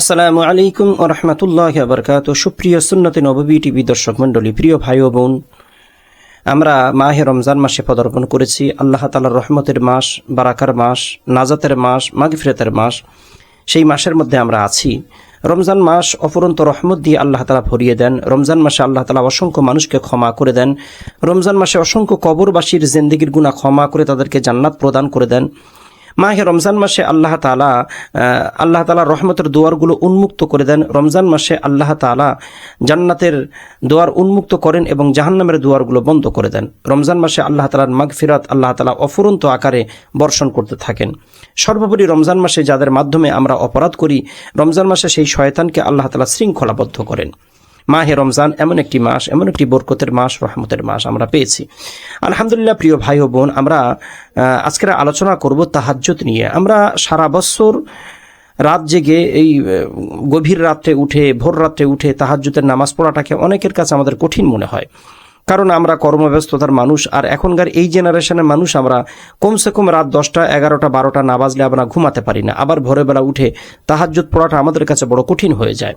আসসালামু আলাইকুম ওয়া রাহমাতুল্লাহি ওয়া বারাকাতুহু। সুপ্রিয় সুন্নতে নববী টিভি দর্শক মণ্ডলী, প্রিয় ভাই ও বোন, আমরা মাহে রমজান মাসে পদার্পণ করেছি। আল্লাহ তাআলার রহমতের মাস, বারাকার মাস, নাজাতের মাস, মাগফিরাতের মাস, সেই মাসের মধ্যে আমরা আছি। রমজান মাস অফুরন্ত রহমত দিয়ে আল্লাহ তাআলা ভরিয়ে দেন। রমজান মাসে আল্লাহ তাআলা অসংখ্য মানুষকে ক্ষমা করে দেন। রমজান মাসে অসংখ্য কবরবাসীর জিন্দেগির গুনাহ ক্ষমা করে তাদেরকে জান্নাত প্রদান করে দেন। মাহে রমজান মাসে আল্লাহ তাআলা রহমতের দুয়ারগুলো উন্মুক্ত করে দেন। রমজান মাসে আল্লাহ তাআলা জান্নাতের দুয়ার উন্মুক্ত করেন এবং জাহান্নামের দুয়ারগুলো বন্ধ করে দেন। রমজান মাসে আল্লাহ তাআলার মাগফিরাত আল্লাহ তাআলা অফুরন্ত আকারে বর্ষণ করতে থাকেন। সর্বোপরি রমজান মাসে যাদের মাধ্যমে আমরা অপরাধ করি, রমজান মাসে সেই শয়তানকে আল্লাহ তাআলা শৃঙ্খলাবদ্ধ করেন। মাহে রমজান এমন একটি মাস, এমন একটি বরকতের মাস, রহমতের মাস আমরা পেয়েছি। আলহামদুলিল্লাহ। প্রিয় ভাই ও বোন, আমরা আজকের আলোচনা করব তাহাজ্জুদ নিয়ে। আমরা সারা বছর রাত জেগে এই গভীর রাত্রে উঠে, ভোর রাত্রে উঠে তাহাজ্জুদের নামাজ পড়াটাকে অনেকের কাছে আমাদের কঠিন মনে হয়, কারণ আমরা কর্মব্যস্ততার মানুষ। আর এখনকার এই জেনারেশনের মানুষ আমরা কমসে কম রাত 10টা, 11টা, 12টা না বাজলে আমরা ঘুমাতে পারি না। আবার ভোরবেলা উঠে তাহাজ্জুদ পড়াটা আমাদের কাছে বড় কঠিন হয়ে যায়।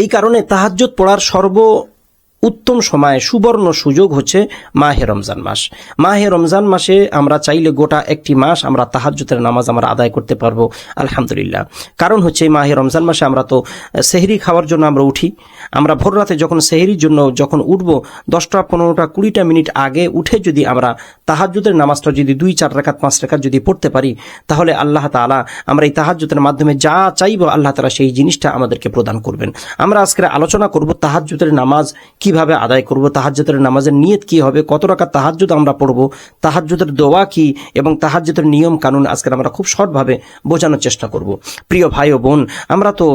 এই কারণে তাহাজ্জুদ পড়ার উত্তম সময়, সুবর্ণ সুযোগ হচ্ছে মাহে রমজান মাস। মাহে রমজান মাসে আমরা চাইলে গোটা একটি মাস আমরা তাহাজ্জুদের নামাজ আমরা আদায় করতে পারবো, আলহামদুলিল্লাহ। কারণ হচ্ছে মাহে রমজান মাসে আমরা তো সেহরি খাওয়ার জন্য আমরা উঠি। আমরা ভোর রাতে যখন সেহরির জন্য যখন উঠব, 10টা, 15টা, 20টা মিনিট আগে উঠে যদি আমরা তাহাজ্জুদের নামাজটা যদি 2-4 রাকাত, 5 রাকাত যদি পড়তে পারি, তাহলে আল্লাহ তাআলা আমরা এই তাহাজ্জুদের মাধ্যমে যা চাইবো আল্লাহ তাআলা সেই জিনিসটা আমাদেরকে প্রদান করবেন। আমরা আজকে আলোচনা করব তাহাজ্জুদের নামাজ কিভাবে আদায় করব, তাহাজ্জুদের নামাজের নিয়ত কি হবে, কত রাকাত তাহাজ্জুদ আমরা পড়ব, তাহাজ্জুদের দোয়া কি এবং তাহাজ্জুদের নিয়ম কানুন আজকে আমরা খুব শর্টভাবে বোঝানোর চেষ্টা করব। প্রিয় ভাই ও বোন, আমরা তো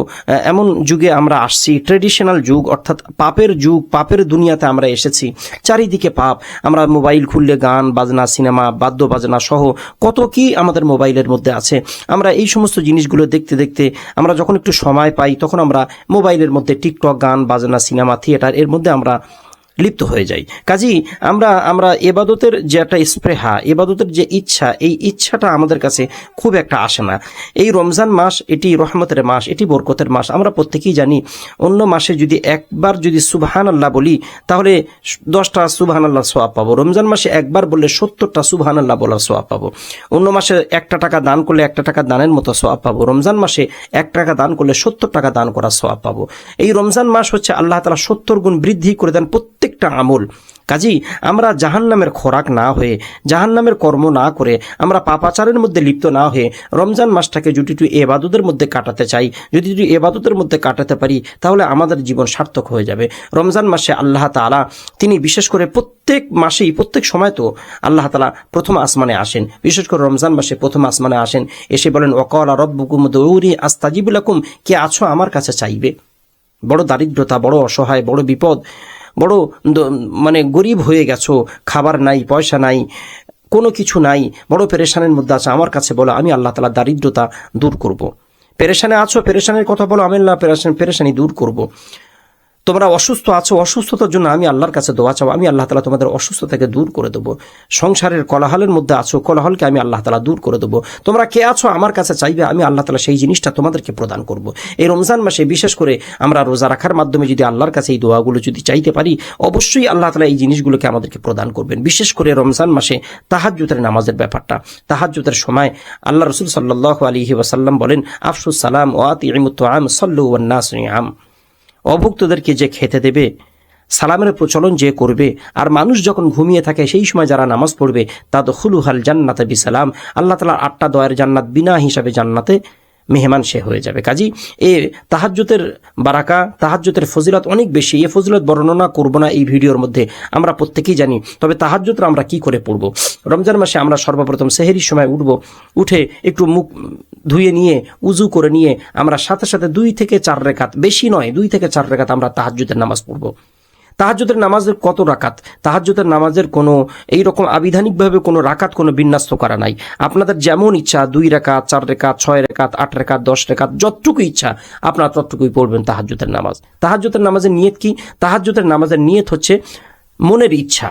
এমন যুগে আমরা আসছি, ট্রেডিশনাল যুগ, অর্থাৎ পাপের যুগ, পাপের দুনিয়াতে আমরা এসেছি। চারিদিকে পাপ। আমরা মোবাইল খুললে গান বাজনা, সিনেমা, বাদ্য বাজনা সহ কত কি আমাদের মোবাইলের মধ্যে আছে। আমরা এই সমস্ত জিনিসগুলো দেখতে দেখতে আমরা যখন একটু সময় পাই, তখন আমরা মোবাইলের মধ্যে টিকটক, গান বাজনা, সিনেমা, থিয়েটার এর মধ্যে আমরা লিপ্ত হয়ে যাই। কাজেই আমরা ইবাদতের যে একটা স্পৃহা, ইবাদতের যে ইচ্ছা, এই ইচ্ছাটা আমাদের কাছে খুব একটা আসে না। এই রমজান মাস এটি রহমতের মাস, এটি বরকতের মাস। আমরা প্রত্যেকেই জানি, অন্য মাসে যদি একবার যদি সুবহানাল্লাহ বলি তাহলে 10টা সুবহানাল্লাহ সওয়াব পাবো। রমজান মাসে একবার বললে 70টা সুবহানাল্লাহ বলার সওয়াব পাবো। অন্য মাসে 1 টাকা দান করলে 1 টাকা দানের মতো সওয়াব পাবো। রমজান মাসে 1 টাকা দান করলে 70 টাকা দান করার সওয়াব পাবো। এই রমজান মাস হচ্ছে আল্লাহ তাআলা 70 গুণ বৃদ্ধি করে দেন প্রত্যেকটা আমল। কাজী আমরা জাহান্নামের খোরাক না হয়ে, জাহান্নামের কর্ম না করে, আমরা পাপাচারের মধ্যে লিপ্ত না হয়ে রমজান মাসটাকে যদি একটু ইবাদতের মধ্যে কাটাতে চাই, যদি ইবাদতের মধ্যে কাটাতে পারি, তাহলে আমাদের জীবন সার্থক হয়ে যাবে। রমজান মাসে আল্লাহ তাআলা তিনি বিশেষ করে প্রত্যেক মাসেই, প্রত্যেক সময় তো আল্লাহ তাআলা প্রথম আসমানে আসেন, বিশেষ করে রমজান মাসে প্রথম আসমানে আসেন, এসে বলেন ওয়াকালা রাব্বুকুম উদউনি আস্তাজিব লাকুম, কে আছো আমার কাছে চাইবে। বড় দারিদ্রতা, বড় অসহায়, বড় বিপদ, বড় গরিব হয়ে গেছো, খাবার নাই, পয়সা নাই, কোনো কিছু নাই, বড় পেরেশানের মধ্যে আছে, আমার কাছে বলো, আমি আল্লাহ তাআলা দারিদ্রতা দূর করব। পেরেশানে আছো, পেরেশানের কথা বলো, আমি আল্লাহ পেরেশানি দূর করব। তোমরা অসুস্থ আছো, অসুস্থতার জন্য আমি আল্লাহর কাছে দোয়া চাও, আমি আল্লাহ তাআলা তোমাদের অসুস্থতাকে দূর করে দেবো। সংসারের কোলাহলের মধ্যে আছো, কোলাহলকে আমি আল্লাহ তাআলা দূর করে দেবো। তোমরা কে আছো আমার কাছে চাইবে, আমি আল্লাহ তাআলা সেই জিনিসটা তোমাদেরকে প্রদান করব। এই রমজান মাসে বিশেষ করে আমরা রোজা রাখার মাধ্যমে যদি আল্লাহর কাছে এই দোয়াগুলো যদি চাইতে পারি, অবশ্যই আল্লাহ তাআলা এই জিনিসগুলোকে আমাদেরকে প্রদান করবেন। বিশেষ করে রমজান মাসে তাহাজ্জুদের নামাজের ব্যাপারটা, তাহাজ্জুদের সময় আল্লাহ রাসূল সাল্লাল্লাহু আলাইহি ওয়াসাল্লাম বলেন, আফশুস সালাম ওয়া আতিইমুত তুআম সাল্লু ওয়ান নাস নিয়াম। অভুক্তদেরকে যে খেতে দেবে, সালামের প্রচলন যে করবে, আর মানুষ যখন ঘুমিয়ে থাকে সেই সময় যারা নামাজ পড়বে, তাদখুলুহাল জান্নাতা বিসালাম, আল্লাহ তাআলার 8টা দয়ার জান্নাত বিনা হিসাবে জান্নাতে মেহমান সে হয়ে যাবে। কাজী এ তাহাজ্জুদের বারাকা, তাহাজ্জুদের ফজিলত অনেক বেশি। এই ফজিলত বর্ণনা করব না এই ভিডিওর মধ্যে, আমরা প্রত্যেকেই জানি। তবে তাহাজ্জুদটা আমরা কি করে পড়ব? রমজান মাসে আমরা সর্বপ্রথম সেহরির সময় উঠে একটু মুখ ধুয়ে নিয়ে, উজু করে নিয়ে আমরা সাথে সাথে 2 থেকে 4 রাকাত, বেশি নয় 2 থেকে 4 রাকাত আমরা তাহাজ্জুদের নামাজ পড়ব। তাহাজ্জুদের নামাজের কত রাকাত? তাহাজ্জুদের নামাজের কোনো এইরকম আবিধানিকভাবে কোনো রাকাত কোনো বিন্যস্ত করা নাই। আপনাদের যেমন ইচ্ছা 2 রাকাত, 4 রাকাত, 6 রাকাত, 8 রাকাত, 10 রাকাত, যতটুকু ইচ্ছা আপনারা ততটুকুই পড়বেন তাহাজ্জুদের নামাজ। তাহাজ্জুদের নামাজের নিয়ত কি? তাহাজ্জুদের নামাজের নিয়ত হচ্ছে মনের ইচ্ছা।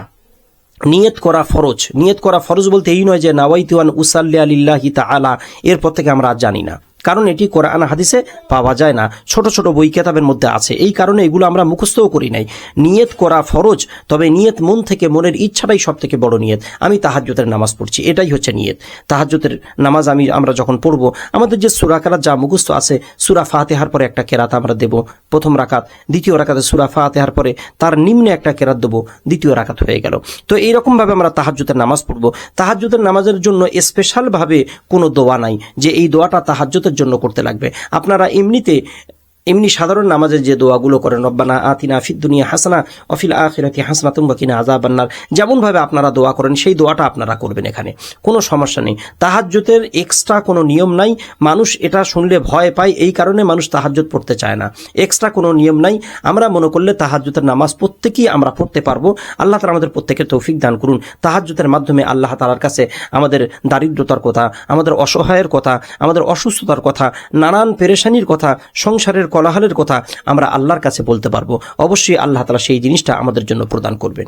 নিয়ত করা ফরজ। নিয়ত করা ফরজ বলতে এই নয় যে নাওয়াইতু আন উসাল্লি লিল্লাহি তাআলা, এরপর থেকে আমরা আর জানি না। কারণ এটি কোরআন হাদিসে পাওয়া যায় না, ছোট ছোট বই কেতাবের মধ্যে আছে, এই কারণে এগুলো আমরা মুখস্থও করি নাই। নিয়ত করা ফরজ, তবে নিয়ত মন থেকে, মনের ইচ্ছাটাই সব থেকে বড় নিয়ত। আমি তাহাজ্জুদের নামাজ পড়ছি, এটাই হচ্ছে নিয়ত। তাহাজ্জুদের নামাজ আমরা যখন পড়ব, আমাদের যে সূরা কেরাত যা মুখস্থ আছে, সূরা ফাতিহার পরে একটা কেরাত আমরা দেব প্রথম রাকাত, দ্বিতীয় রাকাতে সূরা ফাতিহার পরে তার নিম্নে একটা কেরাত দেব, দ্বিতীয় রাকাত হয়ে গেল। তো এইরকম ভাবে আমরা তাহাজ্জুদের নামাজ পড়ব। তাহাজ্জুদের নামাজের জন্য স্পেশাল ভাবে কোনো দোয়া নাই যে এই দোয়াটা তাহাজ্জুদের জন্য করতে লাগবে। আপনারা এমনি সাধারণ নামাজের যে দোয়াগুলো করেন, রব্বানা আতিনা ফিদ দুনিয়া হাসানা ওয়া ফিল আখিরাতি হাসানাতুম ওয়া কিনা আযাবান্নার, যেমন ভাবে আপনারা দোয়া করেন সেই দোয়াটা আপনারা করবেন, এখানে কোনো সমস্যা নেই। তাহাজ্জুদের এক্সট্রা কোনো নিয়ম নাই। মানুষ এটা শুনলে ভয় পায়, এই কারণে মানুষ তাহাজ্জুদ পড়তে চায় না। এক্সট্রা কোনো নিয়ম নাই। আমরা মনে করলে তাহাজ্জুদের নামাজ প্রত্যেকেই আমরা পড়তে পারবো। আল্লাহ তাআলা আমাদের প্রত্যেকের তৌফিক দান করুন। তাহাজ্জুদের মাধ্যমে আল্লাহ তাআলার কাছে আমাদের দারিদ্রতার কথা, আমাদের অসহায়ের কথা, আমাদের অসুস্থতার কথা, নানান পেরেশানির কথা, সংসারের কোলাহলের কথা আমরা আল্লাহর কাছে বলতে পারবো। অবশ্যই আল্লাহ তাআলা সেই জিনিসটা আমাদের জন্য প্রদান করবেন।